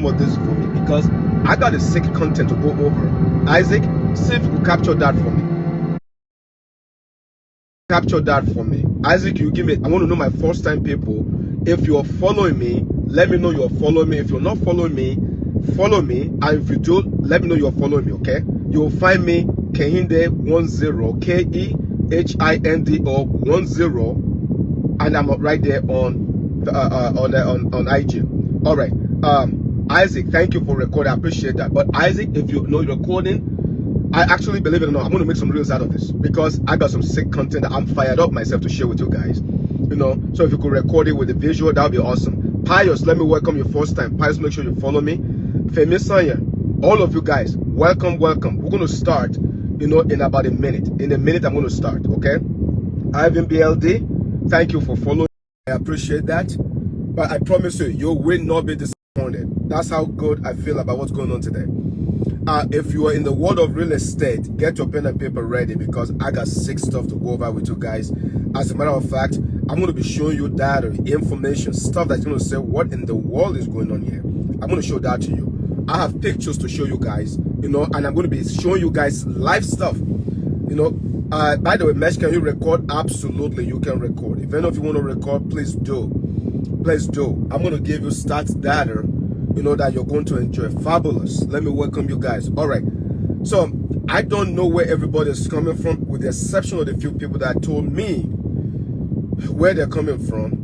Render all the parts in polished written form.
some of this for me because I got a sick content to go over. Isaac, see if you could capture that for me. Capture that for me. Isaac, you give me, I want to know my first time people. If you're following me, let me know you're following me. If you're not following me, follow me. And if you do, let me know you're following me, okay? You'll find me Kehinde 10, KEHINDO 10, and I'm right there on IG. All right. Isaac, thank you for recording. I appreciate that. But Isaac, if you know you're recording, I actually, believe it or not, I'm going to make some reels out of this because I got some sick content that I'm fired up myself to share with you guys. You know, so if you could record it with the visual, that would be awesome. Pius, let me welcome you first time. Pius, make sure you follow me. Femi Sanya, all of you guys, welcome. We're going to start, you know, in about a minute. In a minute, I'm going to start, okay? Ivan BLD, thank you for following. I appreciate that. But I promise you, you will not be disappointed. That's how good I feel about what's going on today. If you are in the world of real estate, get your pen and paper ready because I got sick stuff to go over with you guys. As a matter of fact, I'm going to be showing you data, information, stuff that's going to say what in the world is going on here. I'm going to show that to you. I have pictures to show you guys, you know, and I'm going to be showing you guys live stuff, you know. By the way, Mesh, can you record? Absolutely, you can record. If any of you want to record, please do. Please do. I'm going to give you stats data, you know, that you're going to enjoy. Fabulous. Let me welcome you guys. All right. So I don't know where everybody is coming from, with the exception of the few people that told me where they're coming from.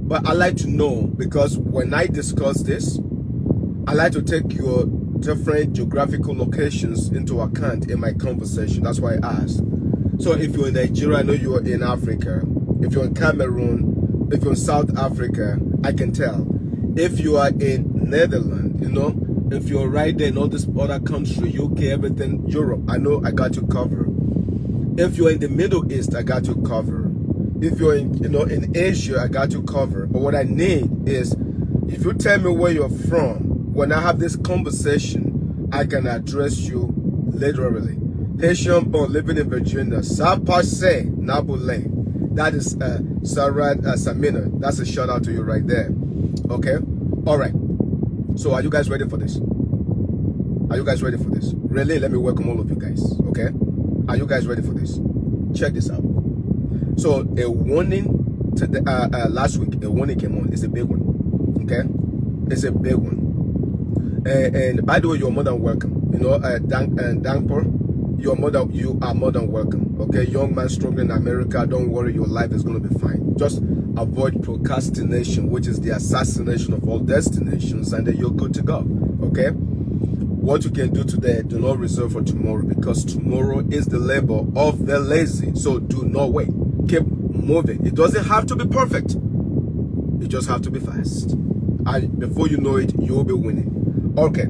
But I like to know because when I discuss this, I like to take your different geographical locations into account in my conversation. That's why I asked. So if you're in Nigeria, I know you're in Africa. If you're in Cameroon, if you're in South Africa, I can tell. If you are in Netherlands, you know, if you're right there in all this other country, UK, everything, Europe, I know I got you covered. If you're in the Middle East, I got you covered. If you're in, you know, in Asia, I got you covered. But what I need is, if you tell me where you're from, when I have this conversation, I can address you literally. Haitian born, living in Virginia, Sapase Nabule. That is Sarah Samina. That's a shout out to you right there. Okay? All right. So are you guys ready for this? Are you guys ready for this? Really, let me welcome all of you guys. Okay? Are you guys ready for this? Check this out. So a warning to the last week, a warning came on. It's a big one. Okay? It's a big one. And by the way, you're more than welcome. You know, Dankpur, you are more than welcome. Okay, young man struggling in America, don't worry, your life is going to be fine. Just avoid procrastination, which is the assassination of all destinations, and then you're good to go. Okay, what you can do today, do not reserve for tomorrow, because tomorrow is the labor of the lazy. So do not wait. Keep moving. It doesn't have to be perfect. You just have to be fast, and before you know it, you'll be winning. Okay,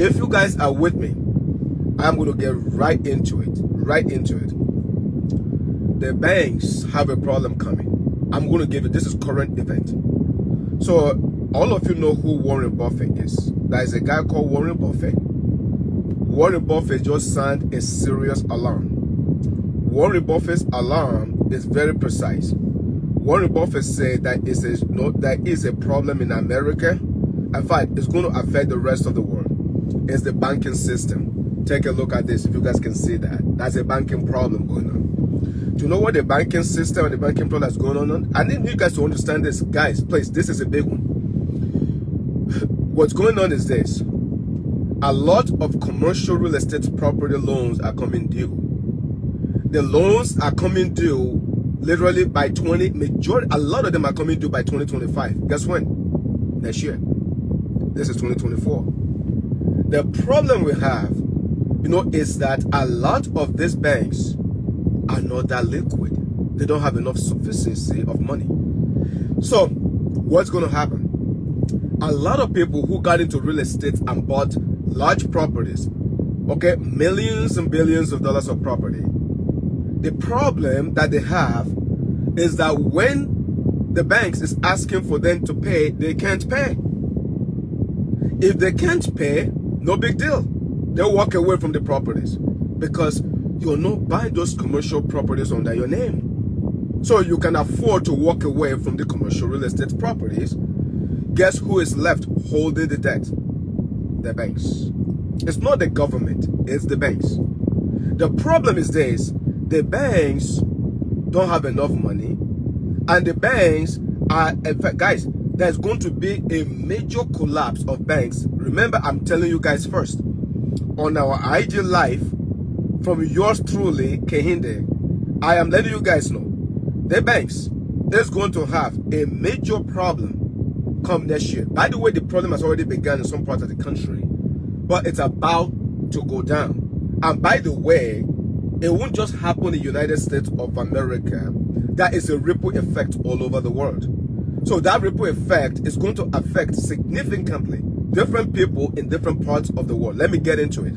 if you guys are with me, I'm going to get right into it. The banks have a problem coming. I'm going to give it, this is current event. So all of you know who Warren Buffett is. There is a guy called Warren Buffett. Warren Buffett just sounded a serious alarm. Warren Buffett's alarm is very precise. Warren Buffett said that there is a problem in America. In fact, it's going to affect the rest of the world. It's the banking system. Take a look at this if you guys can see that. That's a banking problem going on. Do you know what the banking system and the banking problem is going on? I need you guys to understand this. Guys, please, this is a big one. What's going on is this. A lot of commercial real estate property loans are coming due. The loans are coming due literally by a lot of them are coming due by 2025. Guess when? Next year. This is 2024. The problem we have, you know, is that a lot of these banks are not that liquid. They don't have enough sufficiency of money. So what's going to happen? A lot of people who got into real estate and bought large properties, okay, millions and billions of dollars of property. The problem that they have is that when the banks is asking for them to pay, they can't pay. If they can't pay, no big deal. They'll walk away from the properties because you're not buying those commercial properties under your name. So you can afford to walk away from the commercial real estate properties. Guess who is left holding the debt? The banks. It's not the government, it's the banks. The problem is this: the banks don't have enough money, and the banks are, in fact, guys, there's going to be a major collapse of banks. Remember, I'm telling you guys first on our IG live from yours truly, Kehinde. I am letting you guys know the banks is going to have a major problem come next year. By the way, the problem has already begun in some parts of the country, but it's about to go down. And by the way, it won't just happen in the United States of America. That is a ripple effect all over the world. So that ripple effect is going to affect significantly different people in different parts of the world. Let me get into it.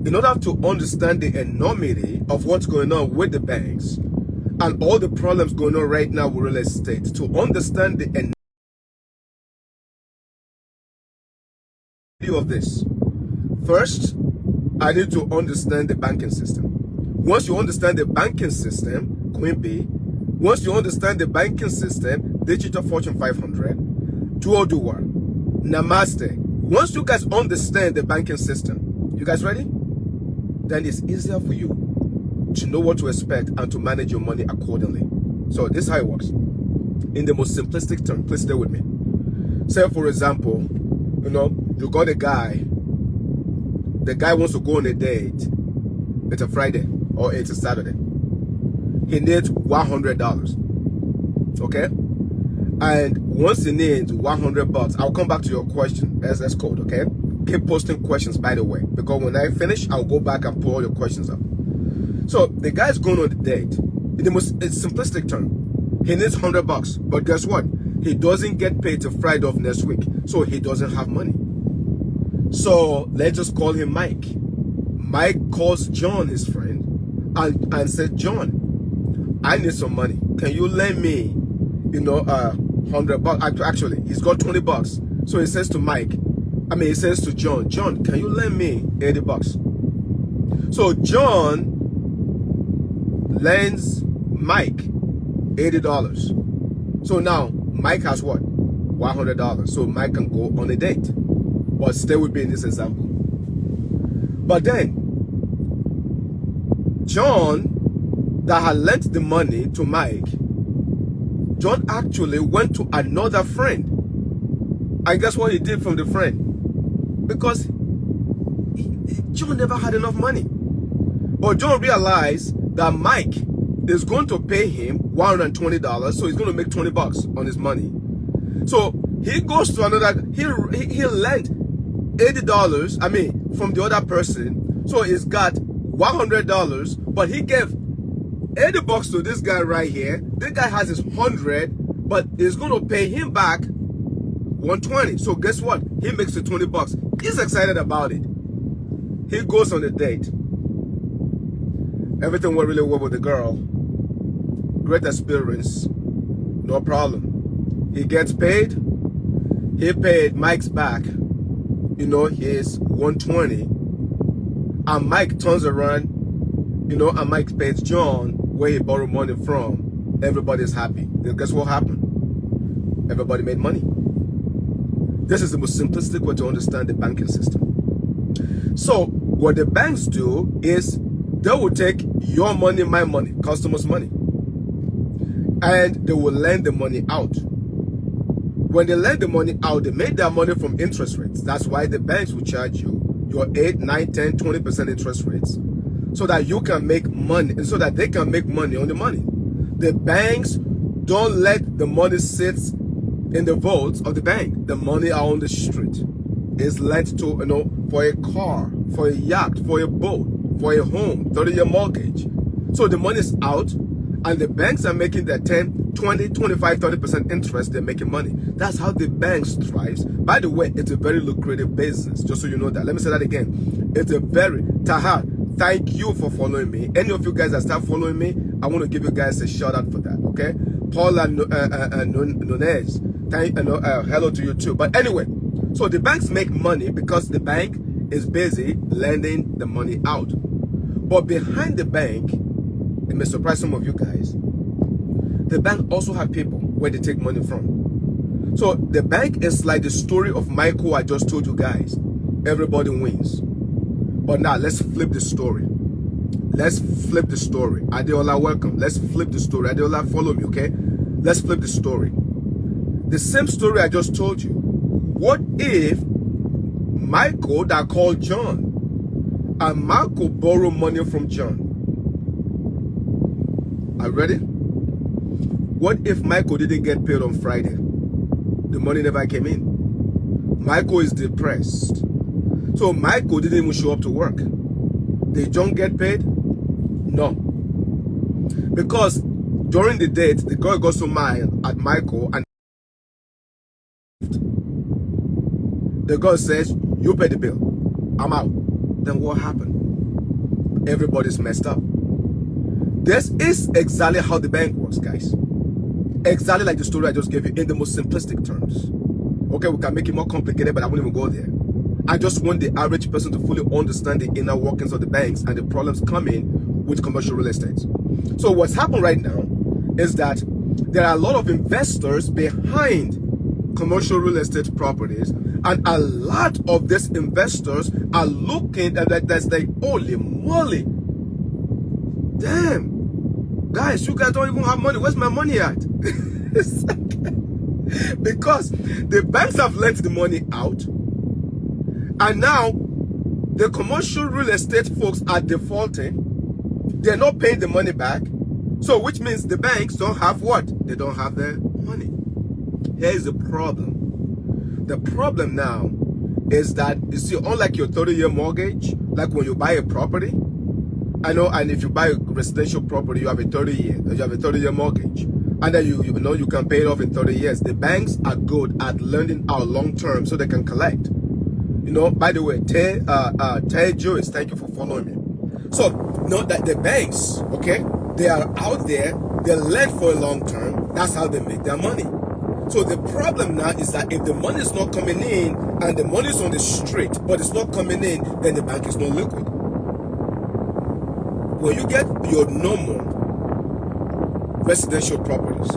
In order to understand the enormity of what's going on with the banks and all the problems going on right now with real estate, to understand the enormity of this, first, I need to understand the banking system. Once you understand the banking system, Queen B, once you understand the banking system, Digital Fortune 500, Duodua, Namaste. Once you guys understand the banking system, you guys ready? Then it's easier for you to know what to expect and to manage your money accordingly. So this is how it works. In the most simplistic term, please stay with me. Say for example, you got a guy. The guy wants to go on a date. It's a Friday or it's a Saturday. He needs $100. Okay? And once he needs $100, I'll come back to your question. SS code, okay? Keep posting questions, by the way, because when I finish, I'll go back and pull all your questions up. So the guy's going on the date. In the most simplistic term, he needs $100, but guess what? He doesn't get paid till Friday of next week, so he doesn't have money. So let's just call him Mike. Mike calls John, his friend, and said, John, I need some money. Can you lend me, $100? Actually, he's got $20. So he says to he says to John, John, can you lend me $80? So John lends Mike $80. So now Mike has what? $100. So Mike can go on a date. But stay with me in this example. But then, John that had lent the money to Mike, John actually went to another friend. And guess what he did from the friend? Because John never had enough money. But John realized that Mike is going to pay him $120, so he's going to make $20 on his money. So he goes to another, he lent $80, from the other person. So he's got $100, but he gave $80 to this guy right here. This guy has his 100, but he's going to pay him back $120. So guess what? He makes the $20. He's excited about it. He goes on the date. Everything went really well with the girl. Great experience. No problem. He gets paid. He paid Mike's back, his 120. And Mike turns around, and Mike pays John where he borrowed money from. Everybody's happy. Guess what happened? Everybody made money. This is the most simplistic way to understand the banking system. So what the banks do is they will take your money, my money, customers' money, and they will lend the money out. When they lend the money out, they make their money from interest rates. That's why the banks will charge you your 8, 9, 10, 20% interest rates so that you can make money, and so that they can make money on the money. The banks don't let the money sit in the vaults of the bank. The money out on the street is lent to, for a car, for a yacht, for a boat, for a home, 30-year mortgage. So the money is out, and the banks are making their 10, 20, 25, 30% interest. They're making money. That's how the banks thrives. By the way, it's a very lucrative business, just so you know that. Let me say that again. It's a very, Taha, thank you for following me. Any of you guys that start following me, I want to give you guys a shout out for that, okay? Paula Nunez, hello to you too. But anyway, so the banks make money because the bank is busy lending the money out. But behind the bank, it may surprise some of you guys, the bank also have people where they take money from. So the bank is like the story of Michael I just told you guys. Everybody wins. But now let's flip the story. Let's flip the story. Adeola, welcome. Let's flip the story. Adeola, follow me, okay? Let's flip the story. The same story I just told you. What if Michael that called John and Michael borrowed money from John? Are you ready? What if Michael didn't get paid on Friday? The money never came in. Michael is depressed. So Michael didn't even show up to work. Did John get paid? No. Because during the date, the girl got so mad at Michael and the girl says, you pay the bill. I'm out. Then what happened? Everybody's messed up. This is exactly how the bank works, guys. Exactly like the story I just gave you in the most simplistic terms. Okay, we can make it more complicated, but I won't even go there. I just want the average person to fully understand the inner workings of the banks and the problems coming with commercial real estate. So what's happened right now is that there are a lot of investors behind commercial real estate properties, and a lot of these investors are looking at that. That's like, holy moly, damn, guys, you guys don't even have money. Where's my money at? Because the banks have lent the money out, and now the commercial real estate folks are defaulting. They're not paying the money back. So which means the banks don't have what? They don't have their money. Here's the problem. The problem now is that, you see, unlike your 30-year mortgage, like when you buy a property, I know, and if you buy a residential property, you have a 30-year mortgage. And then you know you can pay it off in 30 years. The banks are good at lending out long term so they can collect. You know, by the way, Ted Joyce, thank you for following me. So, note that the banks, okay, they are out there, they lend for a long term. That's how they make their money. So the problem now is that if the money is not coming in and the money is on the street, but it's not coming in, then the bank is not liquid. When you get your normal residential properties,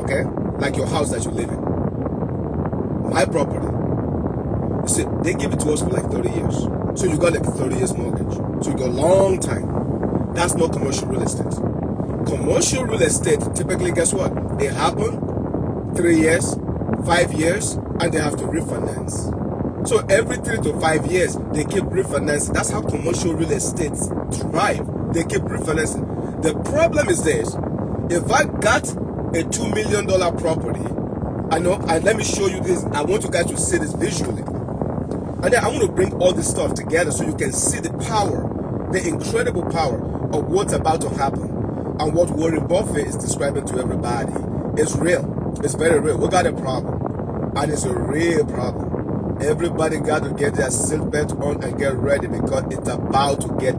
okay, like your house that you live in, my property, you see, they give it to us for like 30 years. So you got like 30 years mortgage. So you got a long time. That's not commercial real estate. Commercial real estate, typically, guess what? It happened 3 years, 5 years, and they have to refinance. So every 3 to 5 years, they keep refinancing. That's how commercial real estate thrive. They keep refinancing. The problem is this: if I got a $2 million property, I know, and let me show you this. I want you guys to see this visually. And then I want to bring all this stuff together so you can see the power, the incredible power of what's about to happen. And what Warren Buffett is describing to everybody is real. It's very real. We got a problem. And it's a real problem. Everybody got to get their seatbelt on and get ready, because it's about to get,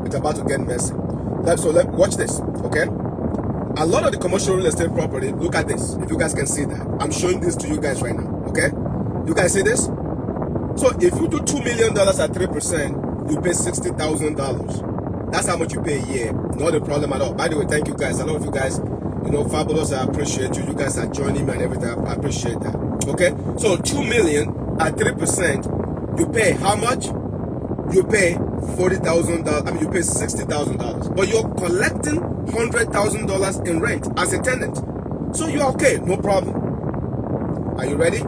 it's about to get messy. So watch this, okay? A lot of the commercial real estate property, look at this. If you guys can see that. I'm showing this to you guys right now, okay? You guys see this? So if you do $2 million at 3%, you pay $60,000. That's how much you pay a year. Not a problem at all. By the way, thank you guys. A lot of you guys, fabulous. I appreciate you. You guys are joining me and everything. I appreciate that. Okay? So $2 million at 3%, you pay how much? You pay $40,000. I mean, you pay $60,000. But you're collecting $100,000 in rent as a tenant. So you're okay. No problem. Are you ready?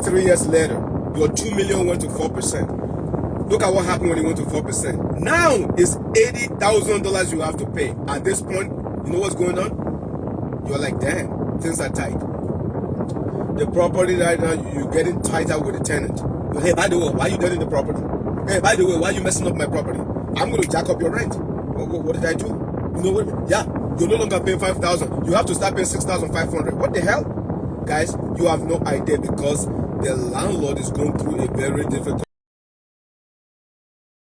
3 years later, your $2 million went to 4%. Look at what happened when it went to 4%. Now it's $80,000 you have to pay. At this point, you know what's going on? You're like, damn, things are tight. The property right now, you're getting tighter with the tenant. But hey, by the way, why are you getting the property? Hey, by the way, why are you messing up my property? I'm going to jack up your rent. What did I do? You know what? Yeah, you're no longer paying $5,000. You have to start paying $6,500. What the hell? Guys, you have no idea, because the landlord is going through a very difficult.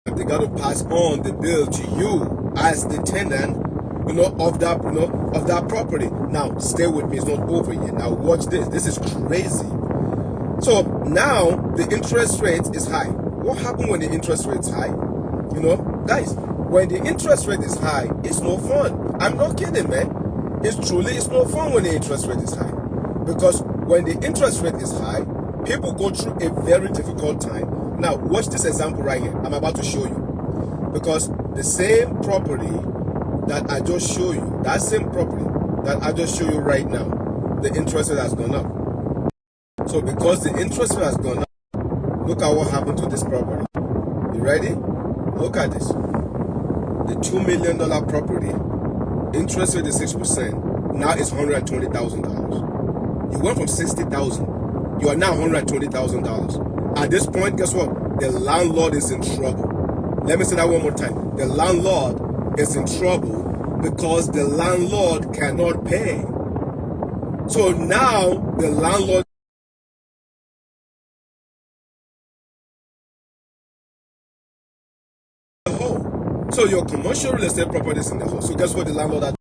They got to pass on the bill to you as the tenant, of that property. Now, stay with me. It's not over yet. Now, watch this. This is crazy. So now the interest rate is high. What happened when the interest rate is high? Guys, when the interest rate is high, it's no fun. I'm not kidding, man. it's no fun when the interest rate is high. Because when the interest rate is high, people go through a very difficult time. Now, watch this example right here. I'm about to show you. Because the same property that I just show you, that same property that I just show you right now, the interest rate has gone up. So because the interest rate has gone up, look at what happened to this property. You ready? Look at this. The $2 million property, interest rate is 6%. Now it's $120,000. You went from $60,000. You are now $120,000. At this point, guess what? The landlord is in trouble. Let me say that one more time. The landlord is in trouble because the landlord cannot pay. So now the landlord So your commercial real estate property is in the hole. So guess what the landlord had?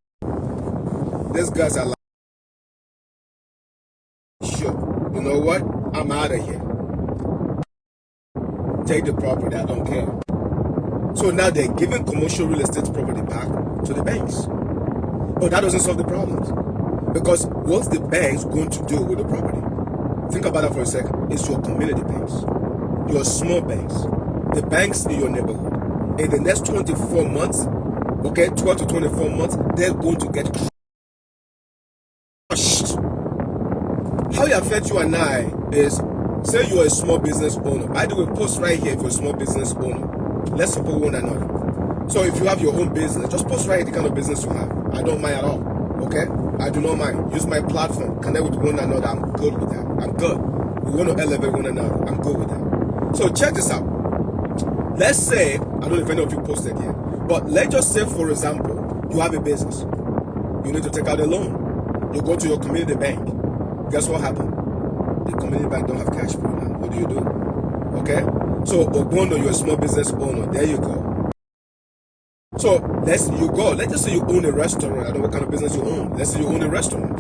These guys are like, sure, you know what? I'm out of here. Take the property, I don't care. So now they're giving commercial real estate property back to the banks. But that doesn't solve the problems. Because what's the banks going to do with the property? Think about that for a second. It's your community banks, your small banks, the banks in your neighborhood. In the next 24 months, okay, 12 to 24 months, they're going to get crushed. How it affects you and I is, say you're a small business owner. By the way, post right here if you're a small business owner. Let's support one another. So if you have your own business, just post right here the kind of business you have. I don't mind at all, okay? I do not mind. Use my platform, connect with one another. I'm good with that. I'm good. We want to elevate one another. I'm good with that. So check this out. Let's say, I don't know if any of you posted yet, but let's just say, for example, you have a business. You need to take out a loan. You go to your community bank. Guess what happened? The community bank don't have cash for you now. What do you do? Okay? So, Obono, you're a small business owner. There you go. So, let's just say you own a restaurant. I don't know what kind of business you own. Let's say you own a restaurant.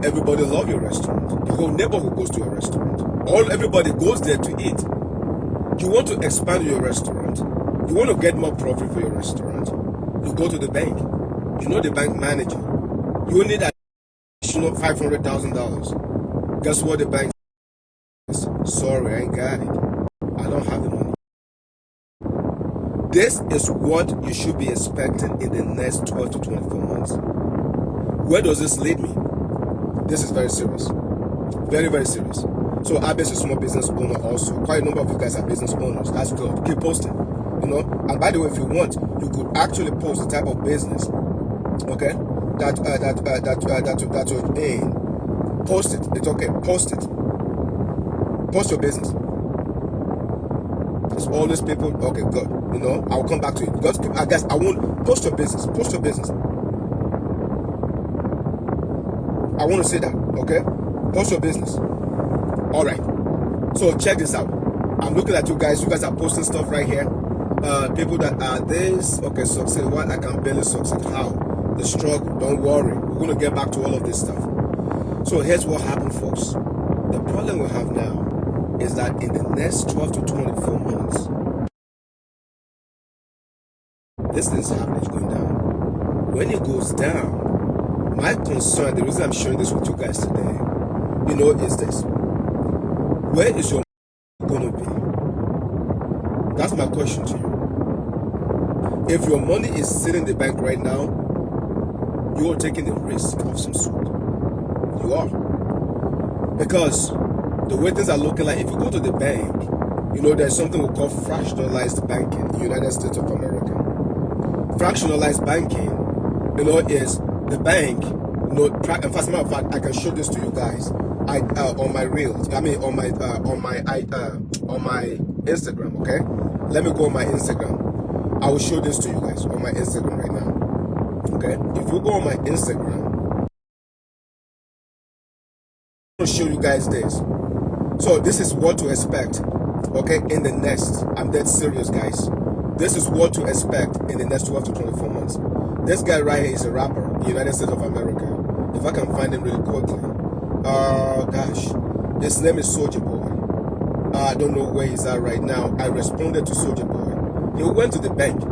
Everybody loves your restaurant. The whole neighborhood goes to your restaurant. Everybody goes there to eat. You want to expand your restaurant. You want to get more profit for your restaurant. You go to the bank. You know the bank manager. You need additional $500,000. Guess what the bank says? Sorry, I ain't got it. I don't have the money. This is what you should be expecting in the next 12 to 24 months. Where does this lead me? This is very serious. Very, very serious. So Abes is a small business owner also. Quite a number of you guys are business owners. That's good. Keep posting. You know. And by the way, if you want, you could actually post the type of business, okay, that you're in. Post it. It's okay. Post it. Post your business. There's always people. Okay, good. You know, I'll come back to it. Because I guess I won't post your business. Post your business. I want to say that. Okay. Post your business. All right, so check this out. I'm looking at you guys. You guys are posting stuff right here. People that are this, okay, succeed. What? I can barely succeed. How? The struggle. Don't worry. We're going to get back to all of this stuff. So here's what happened, folks. The problem we have now is that in the next 12 to 24 months, this thing's happening, it's going down. When it goes down, my concern, the reason I'm sharing this with you guys today, you know, is this. Where is your money going to be? That's my question to you. If your money is sitting in the bank right now, you are taking a risk of some sort. You are. Because the way things are looking like, if you go to the bank, you know, there's something we call fractionalized banking in the United States of America. Fractionalized banking, you know, is the bank, you know, as a matter of fact, I can show this to you guys. On my reels, on my Instagram, okay? Let me go on my Instagram. I will show this to you guys on my Instagram right now. Okay? If you go on my Instagram, I'm gonna show you guys this. So this is what to expect, okay, in the next, I'm dead serious, guys. This is what to expect in the next 12 to 24 months. This guy right here is a rapper in the United States of America. If I can find him really quickly. Gosh, his name is Soulja Boy. I don't know where he's at right now. I responded to Soulja Boy. He went to the bank.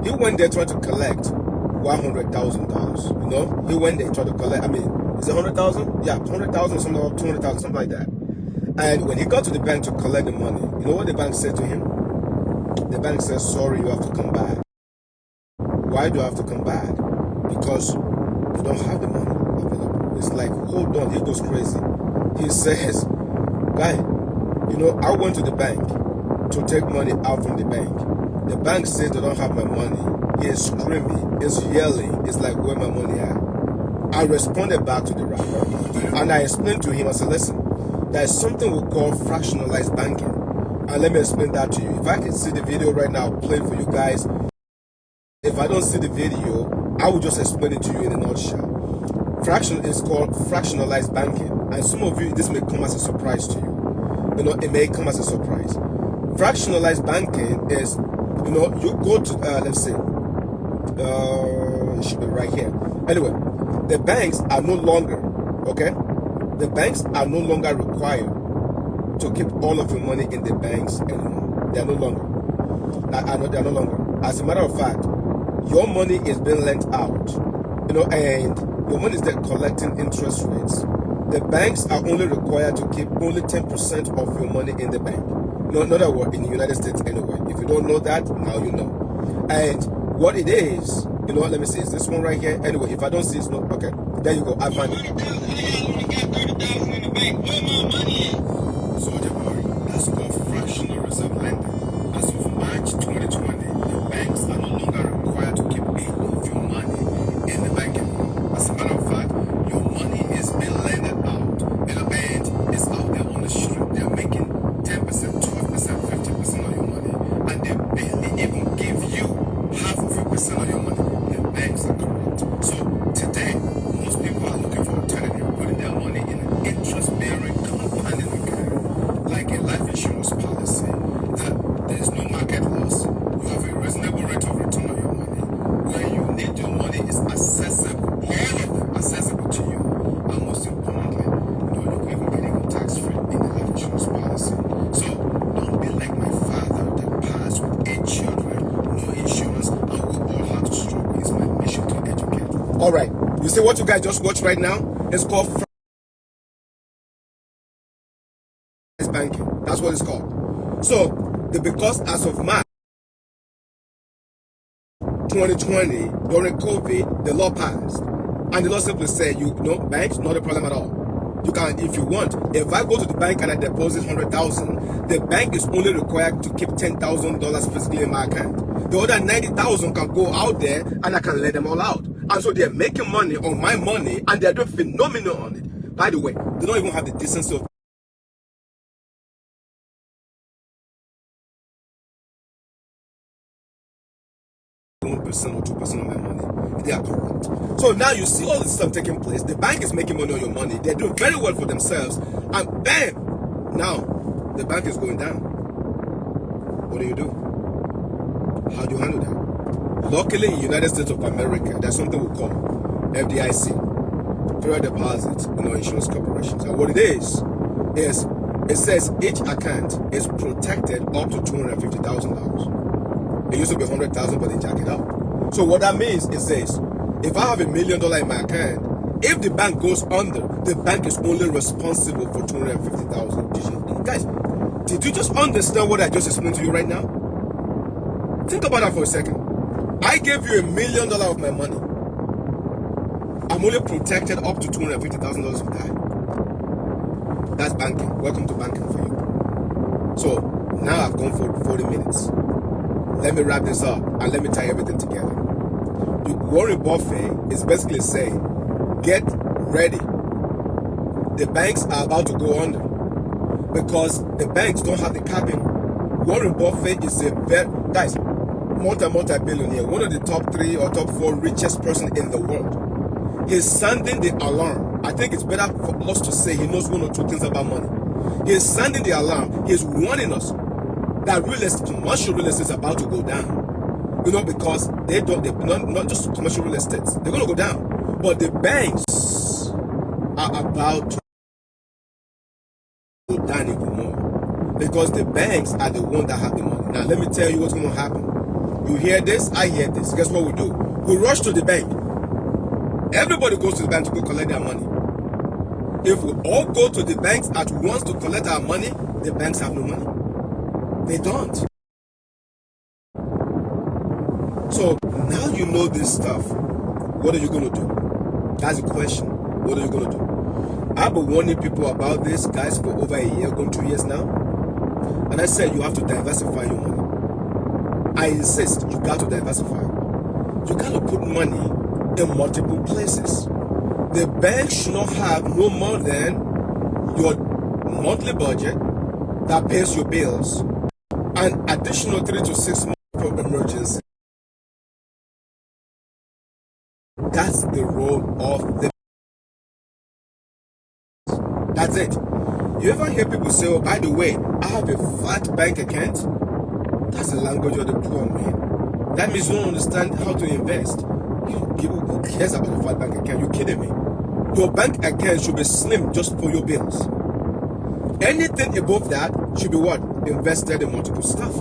He went there trying to collect $100,000. You know, he went there, tried to collect. I mean, is it 100,000? Yeah, 100,000, something like 200,000, something like that. And when he got to the bank to collect the money, you know what the bank said to him? The bank says, "Sorry, you have to come back." Why do I have to come back? Because you don't have the money available. It's like, hold on, he goes crazy. He says, "Guy, you know, I went to the bank to take money out from the bank. The bank says they don't have my money." He is screaming, he's yelling. It's like, where my money at? I responded back to the rapper and I explained to him, I said, listen, there's something we call fractionalized banking. And let me explain that to you. If I can see the video right now, I'll play for you guys. If I don't see the video, I will just explain it to you in a nutshell. Fraction is called fractionalized banking. And some of you, this may come as a surprise to you. You know, it may come as a surprise. Fractionalized banking is, you know, you go to, let's say, it should be right here. Anyway, the banks are no longer, okay? The banks are no longer required to keep all of your money in the banks anymore. They are no longer. They are no longer. As a matter of fact, your money is being lent out, you know, and your money is there collecting interest rates. The banks are only required to keep only 10% of your money in the bank. No, not that word in the United States anyway. If you don't know that, now you know. And what it is, you know, let me see, is this one right here? Anyway, if I don't see it's not, okay. There you go, I find it. So, that's called fractional reserve lending. As of March 2020, the banks are no longer required to keep any of your money in the bank anymore. As a matter of fact, your money is being lended out, you know, and it's out there on the street. They're making 10%, 12%, 50% of your money, and they barely even give you half of your percent of your money. The banks are corrupt. So today, most people are looking for alternative, putting their money in an interest-bearing compounding account, like a life insurance policy, that there is no market loss. You have a reasonable rate of return on your money. Where you need your money is accessible, all of them accessible to you. And most importantly, you know, you can even get it tax-free in the life insurance policy. So don't be like my father that passed with 8 children, no insurance, and we all have to struggle. It's my mission to educate. All right, you see what you guys just watched right now? It's called banking. That's what it's called. So, because as of March 2020, during COVID, the law passed. And the law simply said, you know, banks, not a problem at all. You can, if you want, if I go to the bank and I deposit 100,000, the bank is only required to keep $10,000 physically in my account. The other 90,000 can go out there and I can let them all out. And so they're making money on my money and they're doing phenomenal on it. By the way, they don't even have the decency of percent or 2% of my money. They are corrupt. So now you see all this stuff taking place. The bank is making money on your money. They're doing very well for themselves. And bam! Now, the bank is going down. What do you do? How do you handle that? Luckily, in the United States of America, there's something we call FDIC, Federal Deposit, you know, Insurance Corporations. And what it is it says each account is protected up to $250,000. It used to be 100,000, but they jack it up. So what that means is this: if I have $1 million in my account, if the bank goes under, the bank is only responsible for 250,000. Guys, did you just understand what I just explained to you right now? Think about that for a second. I gave you $1 million of my money. I'm only protected up to $250,000 of that. That's banking. Welcome to banking for you. So now I've gone for 40 minutes. Let me wrap this up and let me tie everything together. Warren Buffett is basically saying, get ready. The banks are about to go under because the banks don't have the capital. Warren Buffett is a guys, multi-billionaire, one of the top 3 or top 4 richest person in the world. He's sounding the alarm. I think it's better for us to say he knows 1 or 2 things about money. He's sounding the alarm. He's warning us that commercial real estate is about to go down. You know, because they're not just commercial real estate. They're going to go down. But the banks are about to go down even more. Because the banks are the ones that have the money. Now, let me tell you what's going to happen. You hear this, I hear this. Guess what we do? We rush to the bank. Everybody goes to the bank to go collect their money. If we all go to the banks at once to collect our money, the banks have no money. They don't. So now you know this stuff. What are you going to do? That's the question. What are you going to do? I've been warning people about this, guys, for over a year, going 2 years now. And I said you have to diversify your money. I insist you got to diversify. You got to put money in multiple places. The bank should not have no more than your monthly budget that pays your bills, and additional 3 to 6 months for emergency. That's the role of the. That's it. You ever hear people say, oh, by the way, I have a fat bank account? That's the language of the poor, man. That means you don't understand how to invest. Who cares about a fat bank account? You're kidding me. Your bank account should be slim just for your bills. Anything above that should be what? Invested in multiple stuff.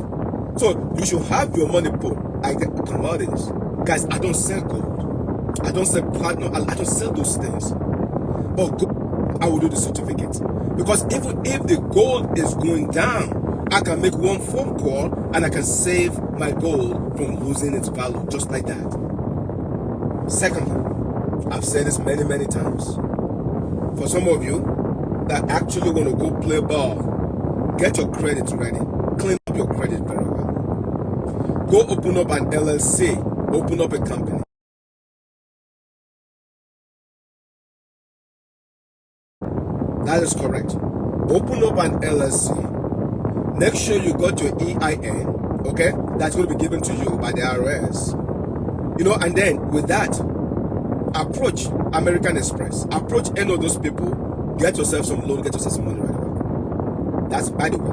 So you should have your money put. I get commodities. Guys, I don't sell gold. I don't sell platinum. I don't sell those things. But gold, I will do the certificate. Because even if the gold is going down, I can make one phone call and I can save my gold from losing its value just like that. Secondly, I've said this many, many times. For some of you that actually want to go play ball, get your credit ready. Clean up your credit very well. Go open up an LLC. Open up a company. That is correct. Open up an LLC. Make sure you got your EIN, okay? That's going to be given to you by the IRS. And then with that, approach American Express. Approach any of those people. Get yourself some loan. Get yourself some money right away. That's, by the way,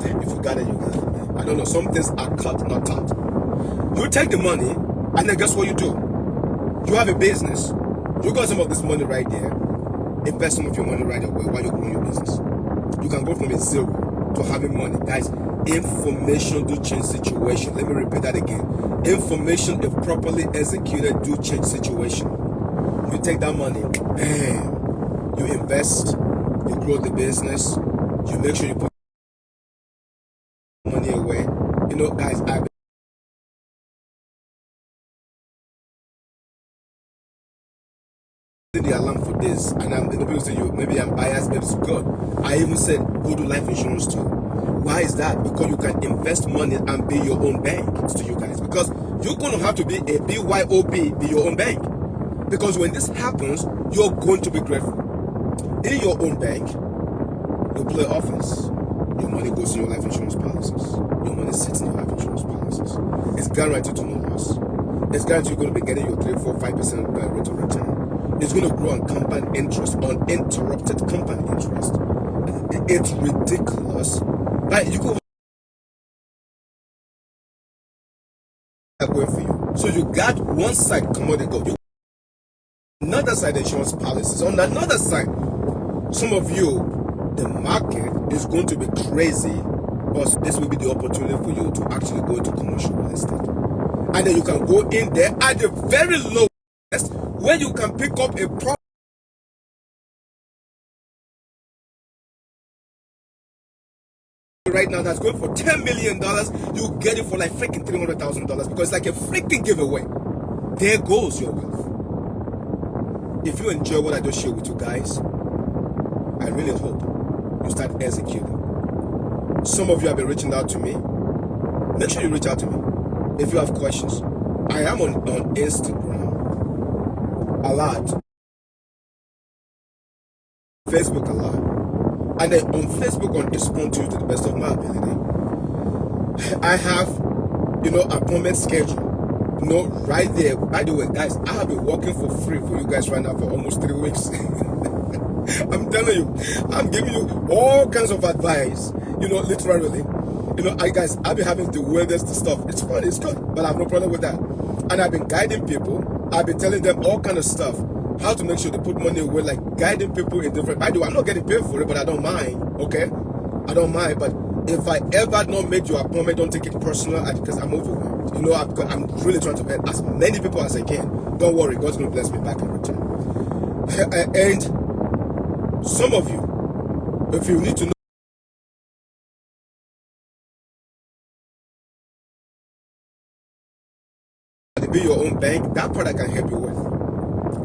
if you got it, you got it. I don't know. Some things are cut, not taught. You take the money, and then guess what you do? You have a business. You got some of this money right there. Invest some of your money right away while you're growing your business. You can go from a zero to having money. Guys, information do change situation. Let me repeat that again. Information, if properly executed, do change situation. You take that money, bam, you invest, you grow the business, you make sure you put money away. Guys, I've been the alarm for this, and people say maybe I'm biased, maybe it's good. I even said go do life insurance too. Why is that? Because you can invest money and be your own bank. It's to you guys. Because you're going to have to be a BYOB, be your own bank. Because when this happens, you're going to be grateful. In your own bank, you play offense. Your money goes in your life insurance policies. Your money sits in your life insurance policies. It's guaranteed to no loss. It's guaranteed you're going to be getting your 3, 4, 5% rate of return. It's going to grow on compound interest, uninterrupted compound interest. It's ridiculous. Right? You could have going for you. So you got one side commodity gold. Another side insurance policies. On another side, some of you, the market is going to be crazy, but this will be the opportunity for you to actually go into commercial real estate. And then you can go in there at the very lowest where you can pick up a property right now that's going for $10 million. You get it for like freaking $300,000 because it's like a freaking giveaway. There goes your wealth. If you enjoy what I just shared with you guys, I really hope you start executing. Some of you have been reaching out to me. Make sure you reach out to me if you have questions. I am on Instagram a lot, Facebook a lot, and then on Facebook I respond to you to the best of my ability. I have appointment schedule right there. By the way, guys, I have been working for free for you guys right now for almost 3 weeks. I'm telling you, I'm giving you all kinds of advice, literally. I've been having the weirdest stuff. It's fun, it's good, but I have no problem with that. And I've been guiding people. I've been telling them all kind of stuff, how to make sure they put money away, like guiding people in different. By the way, I'm not getting paid for it, but I don't mind. Okay, I don't mind. But If I ever not made your appointment, don't take it personal because I'm overwhelmed. You know, I'm really trying to help as many people as I can. Don't worry, God's going to bless me back in return. And some of you, if you need to know to be your own bank, that part I can help you with.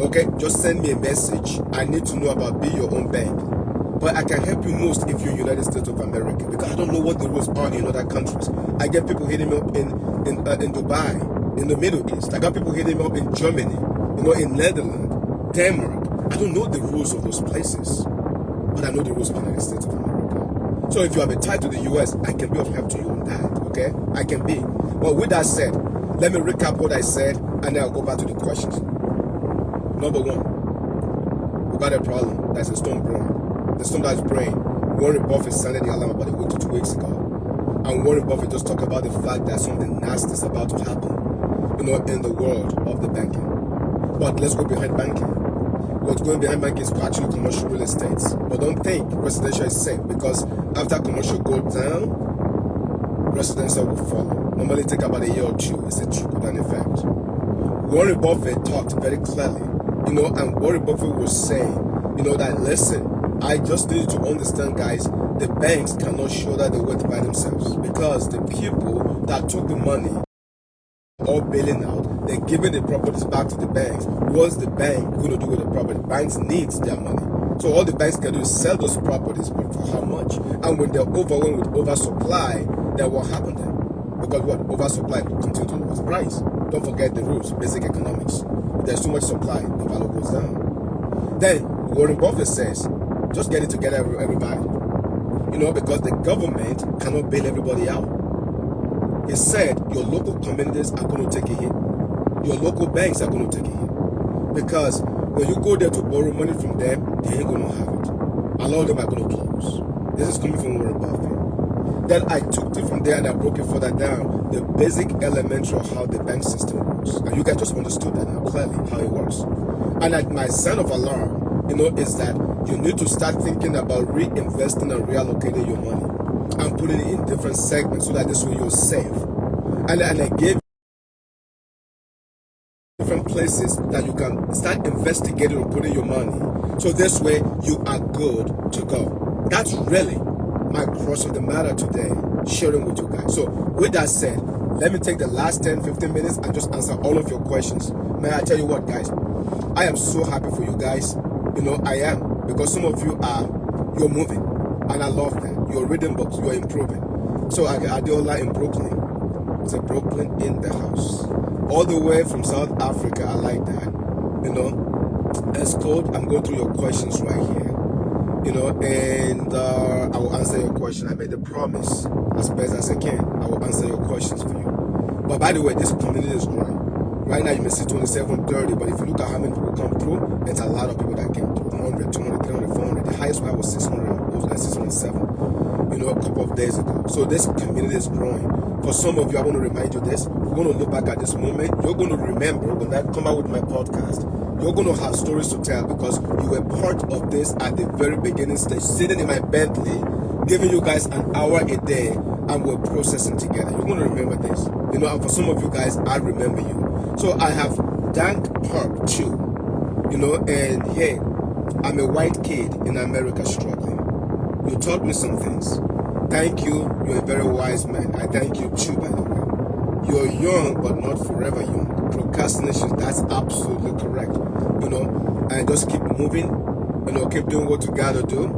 Okay, just send me a message. I need to know about be your own bank. But I can help you most if you're United States of America, because I don't know what the rules are in other countries. I get people hitting me up in Dubai, in the Middle East. I got people hitting me up in Germany, you know, in Netherlands, Denmark. I don't know the rules of those places, but I know the rules of the United States of America. So if you have a tie to the US, I can be of help to you on that, okay? I can be. But with that said, let me recap what I said, and then I'll go back to the questions. Number one, we got a problem. That's a storm brewing. The storm that's brewing. Warren Buffett sounded the alarm about a week to 2 weeks ago. And Warren Buffett just talked about the fact that something nasty is about to happen, you know, in the world of the banking. But let's go behind banking. What's going behind banking is actually commercial real estate. But don't think residential is safe, because after commercial goes down, residential will follow. Normally take about a year or two. It's a trickle-down effect. Warren Buffett talked very clearly, you know, and Warren Buffett was saying, you know, that listen, I just need you to understand, guys, the banks cannot shoulder the weight by themselves, because the people that took the money all bailing out, they're giving the properties back to the banks. What's the bank going to do with the property? Banks needs their money. So all the banks can do is sell those properties, but for how much? And when they're overwhelmed with oversupply, then what happened then? Because what? Oversupply will continue to lose price. Don't forget the rules, basic economics. If there's too much supply, the value goes down. Then Warren Buffett says, just get it together, everybody. You know, because the government cannot bail everybody out. He said your local communities are going to take a hit. Your local banks are going to take a hit. Because when you go there to borrow money from them, they ain't going to have it. A lot of them are going to close. This is coming from Warren Buffett. Then I took it from there and I broke it further down. The basic elementary of how the bank system works. And you guys just understood that now clearly, how it works. And my sign of alarm, you know, is that you need to start thinking about reinvesting and reallocating your money and putting it in different segments so that this way you're safe. And I gave different places that you can start investigating or putting your money. So this way you are good to go. That's really my cross of the matter today, sharing with you guys. So with that said, let me take the last 10-15 minutes and just answer all of your questions. May I tell you what, guys? I am so happy for you guys. You know, I am. Because some of you you're moving. And I love that. You're reading books. You're improving. So Adiola in Brooklyn. It's a Brooklyn in the house. All the way from South Africa. I like that. You know, it's cold. I'm going through your questions right here. You know, and I will answer your question. I made a promise as best as I can. I will answer your questions for you. But by the way, this community is growing. Right now you may see 27, 30, but if you look at how many people come through, it's a lot of people that came through. 100, 200, 300, 400. The highest one was 600. It was like 607, you know, a couple of days ago. So this community is growing. For some of you, I want to remind you this. We're going to look back at this moment. You're going to remember when I come out with my podcast. You're going to have stories to tell because you were part of this at the very beginning stage, sitting in my Bentley, giving you guys an hour a day, and we're processing together. You're going to remember this. You know, and for some of you guys, I remember you. So I have thanked her too. You know, and hey, I'm a white kid in America struggling. You taught me some things. Thank you. You're a very wise man. I thank you too, by the way. You're young, but not forever young. Procrastination, that's absolutely correct. You know, and just keep moving. You know, keep doing what you gotta do.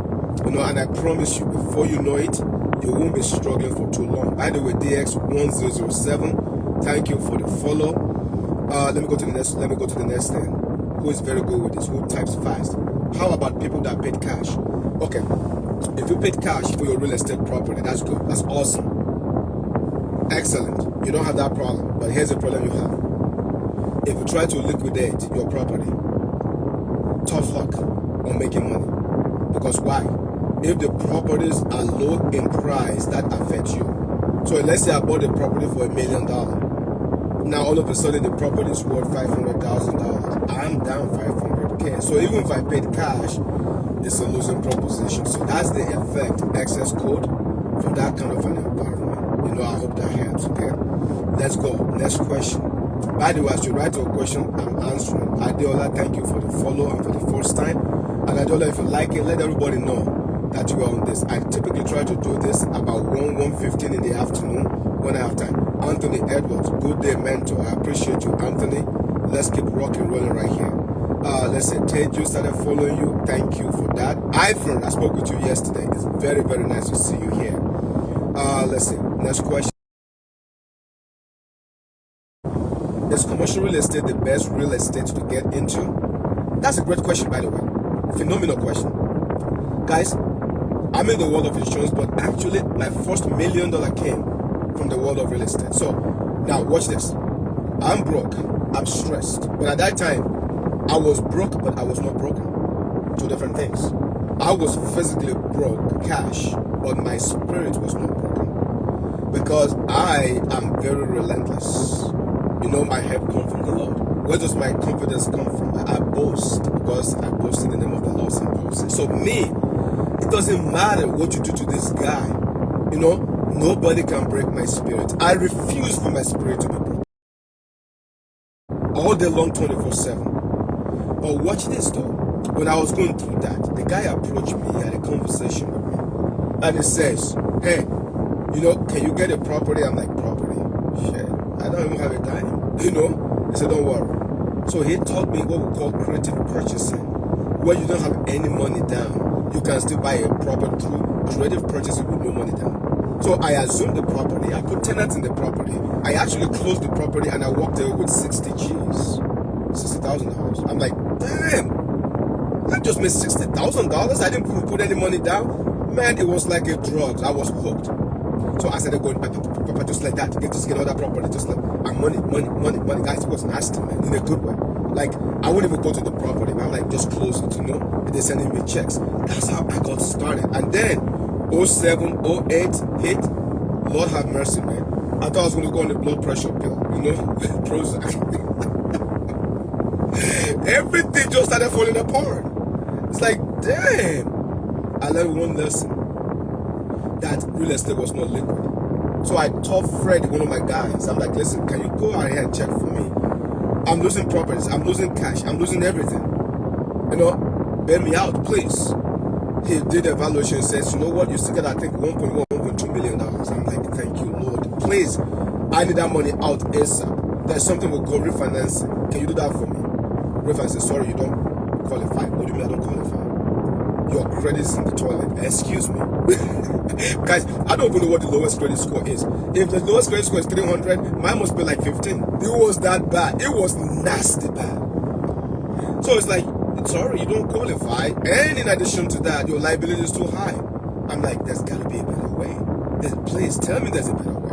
You know, and I promise you, before you know it, you won't be struggling for too long. By the way, DX1007, thank you for the follow. Let me go to the next thing. Who is very good with this? Who types fast? How about people that paid cash? Okay, if you paid cash for your real estate property, that's good. That's awesome. Excellent. You don't have that problem. But here's the problem you have. If you try to liquidate your property, tough luck on making money. Because why? If the properties are low in price, that affects you. So let's say I bought a property for $1 million. Now all of a sudden the property is worth $500,000. I'm down $500K. So even if I paid cash, it's a losing proposition. So that's the effect. Access code for that kind of an environment. You know, I hope that helps, okay? Let's go. Next question. By the way, as you write your question, I'm answering. Adeola, thank you for the follow and for the first time. And Adeola, if you like it, let everybody know that you are on this. I typically try to do this about 1:15 in the afternoon when I have time. Anthony Edwards, good day, mentor. I appreciate you, Anthony. Let's keep rocking, rolling right here. Let's say Teju started following you. Thank you for that. Ivan, I spoke with you yesterday. It's very, very nice to see you here. Let's see. Next question. Is commercial real estate the best real estate to get into? That's a great question, by the way. Phenomenal question. Guys, I'm in the world of insurance, but actually my first $1 million came from the world of real estate. So now watch this. I'm broke. I'm stressed. But at that time, I was broke, but I was not broken. Two different things. I was physically broke, cash, but my spirit was not broken. Because I am very relentless. You know, my help comes from the Lord. Where does my confidence come from? I boast because I boast in the name of the Lord. So me, it doesn't matter what you do to this guy. You know, nobody can break my spirit. I refuse for my spirit to be broken. All day long, 24/7. But watch this though. When I was going through that, the guy approached me, he had a conversation with me. And he says, hey, you know, can you get a property? I'm like, property? Shit, I don't even have a dime. You know? He said, don't worry. So he taught me what we call creative purchasing, where you don't have any money down. You can still buy a property through creative purchasing with no money down. So I assumed the property, I put tenants in the property. I actually closed the property and I walked away with 60 G's. $60,000. I'm like, damn, I just made $60,000. I didn't put any money down. Man, it was like a drug. I was hooked. So I started going just like that, just get all that property, just like, and money. Guys, it was nasty, man, in a good way. Like, I wouldn't even go to the property, man. I'm like, just close it, you know? They're sending me checks. That's how I got started. And then, 07, 08 hit. Lord have mercy, man. I thought I was going to go on the blood pressure pill, you know? Prozac. Everything just started falling apart. It's like, damn. I learned one lesson. That real estate was not liquid. So I told Fred, one of my guys, I'm like, listen, can you go ahead and check for me? I'm losing properties, I'm losing cash, I'm losing everything. You know, bail me out, please. He did evaluation and says, you know what, you still got, I think, $1.2 million. I'm like, thank you, Lord. Please, I need that money out ASAP. There's something we call refinancing. Can you do that for me? Refinancing, sorry, you don't qualify. What do you mean I don't qualify? Your credit is in the toilet. Excuse me. Guys, I don't even know what the lowest credit score is. If the lowest credit score is 300, mine must be like 15. It was that bad. It was nasty bad. So it's like, sorry, you don't qualify. And in addition to that, your liability is too high. I'm like, there's got to be a better way. Please tell me there's a better way.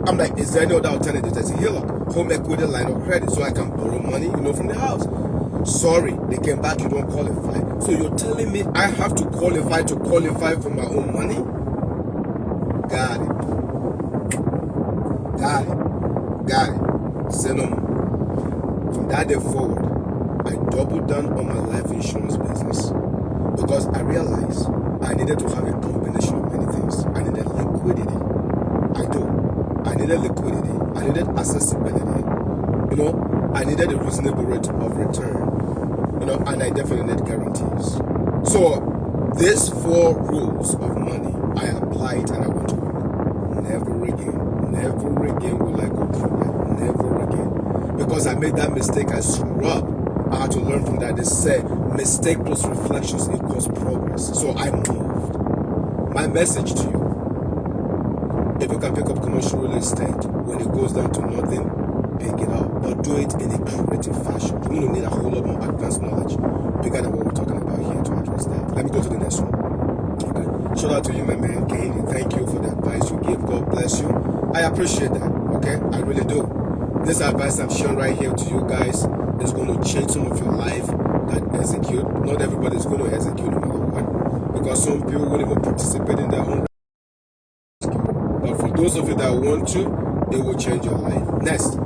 I'm like, is there any other alternative? There's a HELOC, home equity line of credit, so I can borrow money, you know, from the house. Sorry, they came back, you don't qualify. So you're telling me I have to qualify for my own money? Got it. Say no more. From that day forward, I doubled down on my life insurance business because I realized I needed to have a combination of many things. I needed liquidity. I needed liquidity. I needed accessibility. You know, I needed a reasonable rate of return. You know, and I definitely need guarantees. So, these 4 rules of money, I applied and I went to work. Never again will I go through that. Never again. Because I made that mistake, I screwed up. I had to learn from that. They say, mistake plus reflections equals progress. So I moved. My message to you, if you can pick up commercial real estate, when it goes down to nothing, pick it up, but do it in a creative fashion. You don't need a whole lot more advanced knowledge, bigger than what we're talking about here to address that. Let me go to the next one. Okay. Shout out to you, my man, Kehinde. Thank you for the advice you gave. God bless you. I appreciate that. Okay, I really do. This advice I'm sharing right here to you guys is going to change some of your life that execute. Not everybody is going to execute no matter what, because some people won't even participate in their own rescue. But for those of you that want to, it will change your life. Next.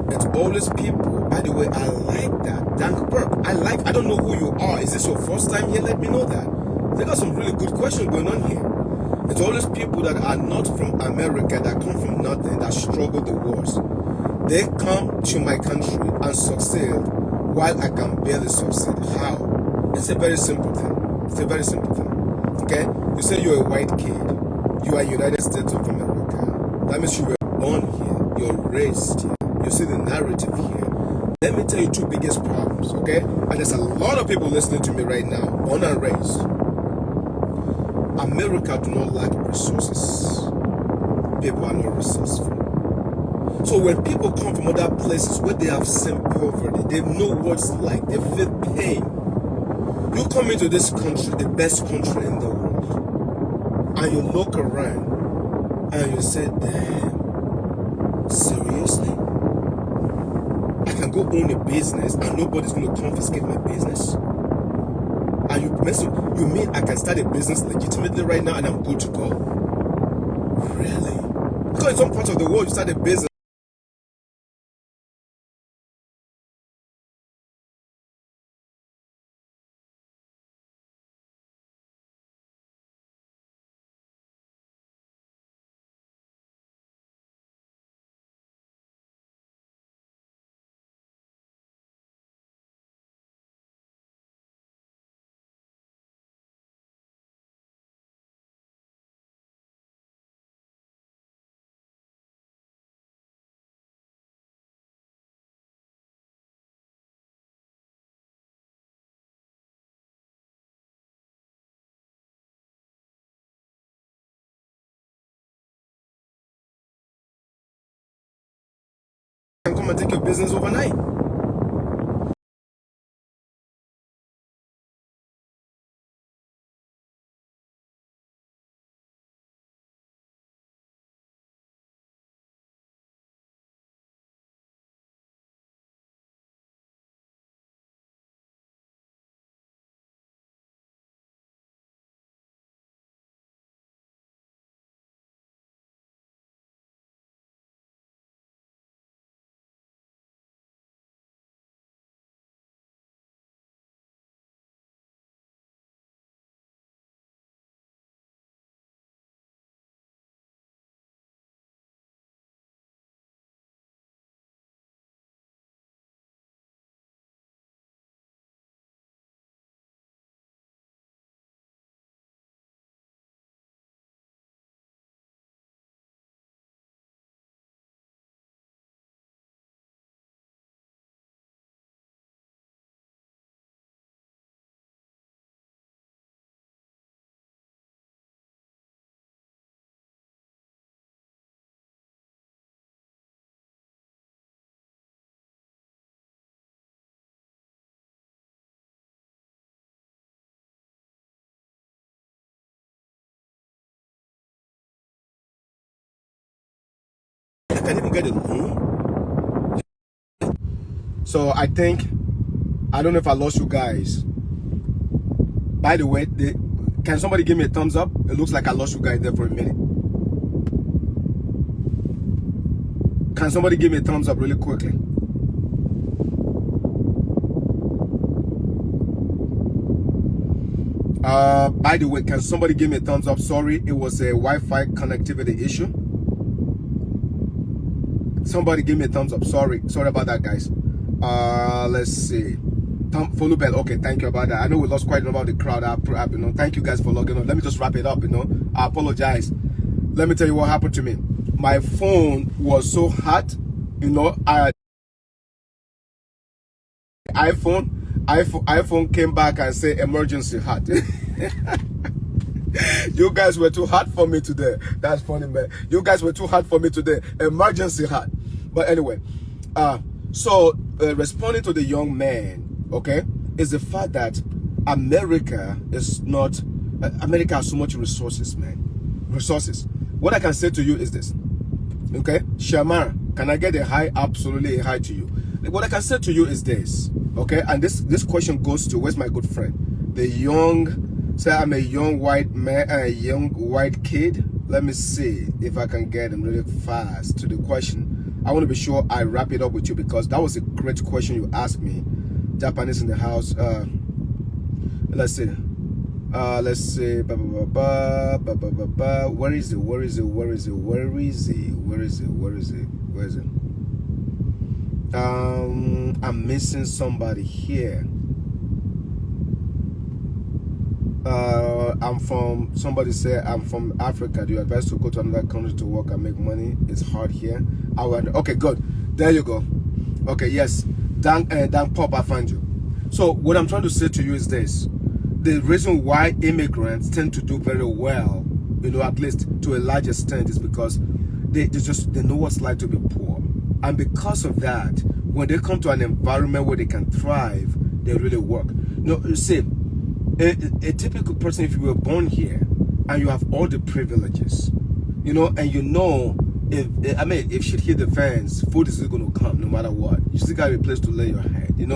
It's always people. By the way, I like that. Dank Burke. I don't know who you are. Is this your first time here? Let me know that. They got some really good questions going on here. It's always people that are not from America, that come from nothing, that struggle the worst. They come to my country and succeed while I can barely succeed. How? It's a very simple thing. It's a very simple thing. Okay? You say you're a white kid. You are United States of America. That means you were born here. You're raised here. You see the narrative here. Let me tell you two biggest problems, okay? And there's a lot of people listening to me right now, born and raised. America do not lack resources. People are not resourceful. So when people come from other places where they have seen poverty, they know what it's like, they feel pain. You come into this country, the best country in the world, and you look around and you say, damn, seriously? I can go own a business and nobody's going to confiscate my business? And you mean I can start a business legitimately right now and I'm good to go? Really? Because in some parts of the world you start a business. You can come and take your business overnight. I can even get a loan. So I don't know if I lost you guys. By the way, can somebody give me a thumbs up? It looks like I lost you guys there for a minute. Can somebody give me a thumbs up really quickly? By the way, can somebody give me a thumbs up? Sorry, it was a Wi-Fi connectivity issue. Somebody give me a thumbs up. Sorry about that, guys. Let's see. Follow bell. Okay, thank you about that. I know we lost quite a number of the crowd. Thank you guys for logging on. Let me just wrap it up. I apologize. Let me tell you what happened to me. My phone was so hot. iPhone came back and said emergency hot. You guys were too hot for me today. That's funny, man. You guys were too hot for me today. Emergency hot. But anyway, responding to the young man, okay, is the fact that America has so much resources, man. Resources. What I can say to you is this, okay? Shamar, can I get a high? Absolutely a high to you. What I can say to you is this, okay? And this question goes to, where's my good friend? The young, say I'm a young white man, a young white kid. Let me see if I can get him really fast to the question. I want to be sure I wrap it up with you because that was a great question you asked me. Japanese in the house. Let's see. Let's say, where is it? I'm missing somebody here. Somebody said, I'm from Africa. Do you advise to go to another country to work and make money? It's hard here. Okay, good. There you go. Okay, yes. Dan Pop, I find you. So what I'm trying to say to you is this. The reason why immigrants tend to do very well, at least to a large extent, is because they know what's like to be poor. And because of that, when they come to an environment where they can thrive, they really work. You see, a typical person, if you were born here and you have all the privileges, and if shit hit the fans, food is still going to come no matter what. You still got a place to lay your head, and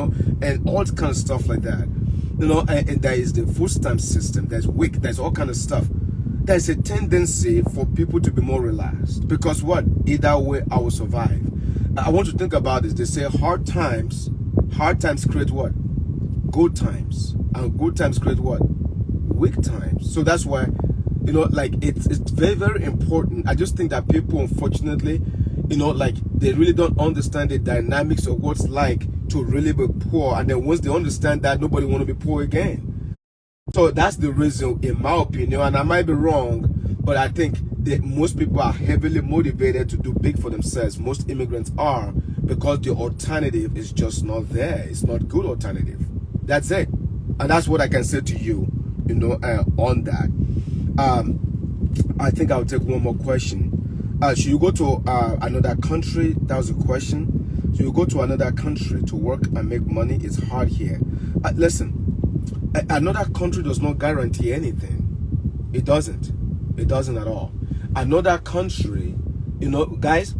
all kind of stuff like that. And there is the food stamp system, there's WIC, there's all kind of stuff. There's a tendency for people to be more relaxed because what? Either way, I will survive. I want to think about this. They say hard times create what? Good times. And good times create what? Weak times. So that's why, it's very, very important. I just think that people, unfortunately, they really don't understand the dynamics of what's like to really be poor. And then once they understand that, nobody want to be poor again. So that's the reason, in my opinion, and I might be wrong, but I think that most people are heavily motivated to do big for themselves. Most immigrants are, because the alternative is just not there. It's not good alternative. That's it. And that's what I can say to you, on that. I think I'll take one more question. Should you go to another country? That was a question. Should you go to another country to work and make money? It's hard here. Listen, another country does not guarantee anything. It doesn't. It doesn't at all. Another country, guys,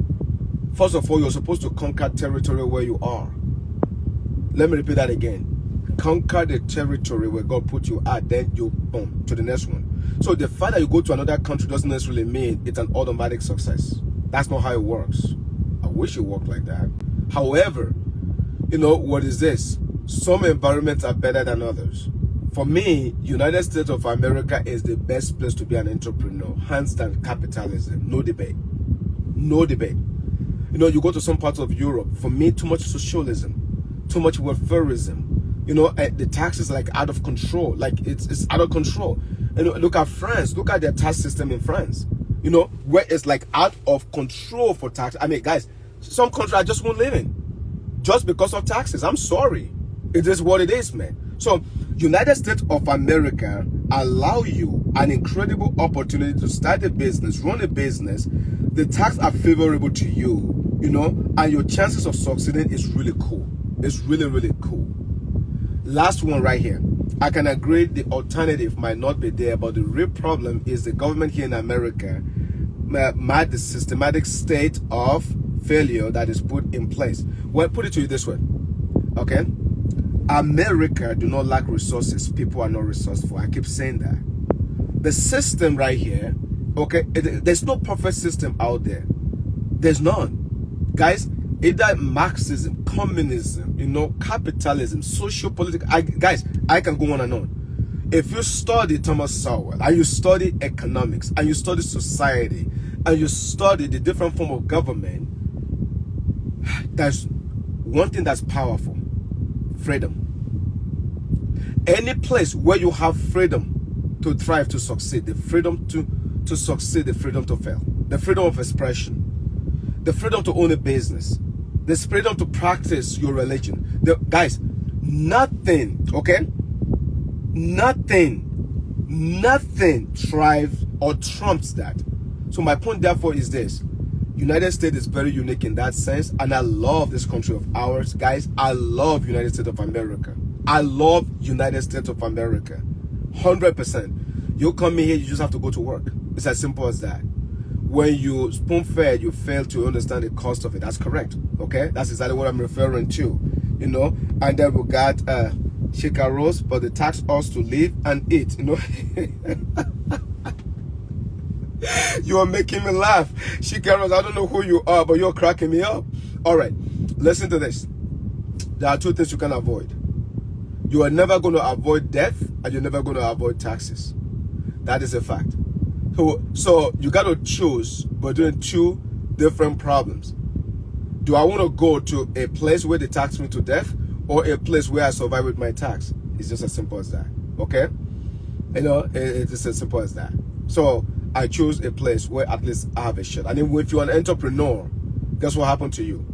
first of all, you're supposed to conquer territory where you are. Let me repeat that again. Conquer the territory where God put you at, then you boom to the next one. So the fact that you go to another country doesn't necessarily mean it's an automatic success. That's not how it works. I wish it worked like that. However, what is this? Some environments are better than others. For me, United States of America is the best place to be an entrepreneur. Hands down, capitalism. No debate. No debate. You go to some parts of Europe. For me, too much socialism. Too much welfareism. The taxes out of control. It's out of control. Look at France. Look at their tax system in France. Where it's out of control for tax. I mean, guys, some countries I just won't live in just because of taxes. I'm sorry. It is what it is, man. So, United States of America allow you an incredible opportunity to start a business, run a business. The tax are favorable to you, and your chances of succeeding is really cool. It's really, really cool. Last one right here. I can agree the alternative might not be there, but the real problem is the government here in America the systematic state of failure that is put in place. Well, put it to you this way, okay? America do not lack resources. People are not resourceful. I keep saying that. The system right here, okay, there's no perfect system out there. There's none. Guys, either Marxism, communism, capitalism, social, political. Guys, I can go on and on. If you study Thomas Sowell, and you study economics, and you study society, and you study the different form of government, there's one thing that's powerful: freedom. Any place where you have freedom to thrive, to succeed, the freedom to succeed, the freedom to fail, the freedom of expression, the freedom to own a business, the freedom to practice your religion. Guys, nothing, okay? Nothing thrives or trumps that. So my point, therefore, is this: United States is very unique in that sense, and I love this country of ours, guys. I love United States of America. I love United States of America, 100%. You come in here, you just have to go to work. It's as simple as that. When you spoon-fed, you fail to understand the cost of it. That's correct, okay? That's exactly what I'm referring to, And then we got Chicaros, but they tax us to live and eat, You are making me laugh. Chicaros, I don't know who you are, but you're cracking me up. All right, listen to this. There are two things you can avoid. You are never going to avoid death, and you're never going to avoid taxes. That is a fact. So you got to choose between two different problems. Do I want to go to a place where they tax me to death, or a place where I survive with my tax? It's just as simple as that. Okay? It's just as simple as that. So I choose a place where at least I have a shot. And if you're an entrepreneur, guess what happened to you?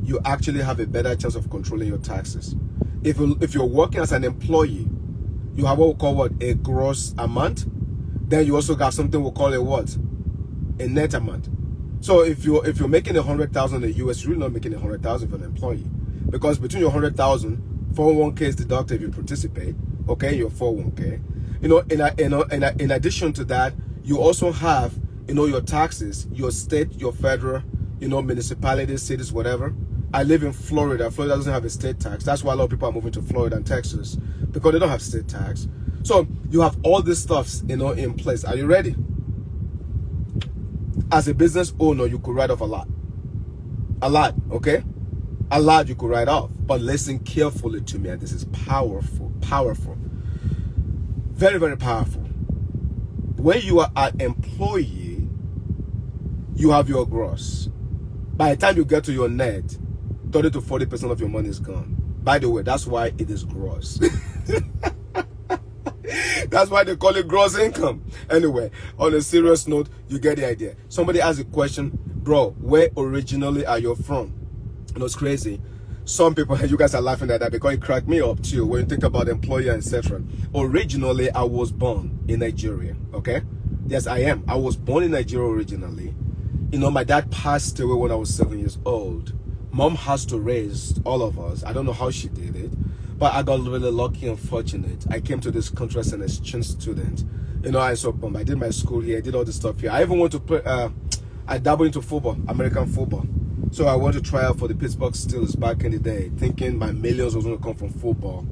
You actually have a better chance of controlling your taxes. If you're working as an employee, you have what we call a gross amount. Then you also got something we call a net amount. So if you're making 100,000 in the US, you're really not making 100,000 for an employee, because between your 100,000, 401k is deducted if you participate. Okay, your 401k. In addition to that, you also have your taxes, your state, your federal, municipalities, cities, whatever. I live in Florida. Florida doesn't have a state tax. That's why a lot of people are moving to Florida and Texas, because they don't have state tax. So you have all this stuff, in place. Are you ready? As a business owner, you could write off a lot, okay? A lot you could write off. But listen carefully to me, and this is powerful, very, very powerful. When you are an employee, you have your gross. By the time you get to your net, 30 to 40% of your money is gone. By the way, that's why it is gross. That's why they call it gross income. Anyway, on a serious note, you get the idea. Somebody asked a question, bro, where originally are you from? It's crazy. Some people, you guys are laughing at that because it cracked me up too when you think about employer, etc. Originally, I was born in Nigeria, okay? Yes, I am. I was born in Nigeria originally. My dad passed away when I was 7 years old. Mom has to raise all of us. I don't know how she did it, but I got really lucky and fortunate. I came to this country as an exchange student. I did my school here. I did all this stuff here. I even went to play. I dabbled into football, American football. So I went to try out for the Pittsburgh Steelers back in the day, thinking my millions was going to come from football.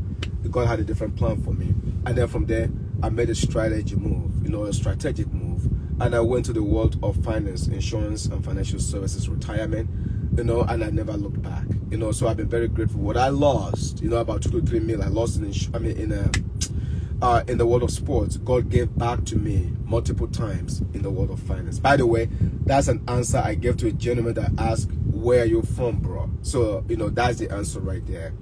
God had a different plan for me. And then from there, I made a strategic move, a strategic move. And I went to the world of finance, insurance, and financial services, retirement, and I never looked back. So I've been very grateful. What I lost, about 2 to 3 million, I lost in the world of sports. God gave back to me multiple times in the world of finance. By the way, that's an answer I gave to a gentleman that asked, where are you from, bro? So, that's the answer right there.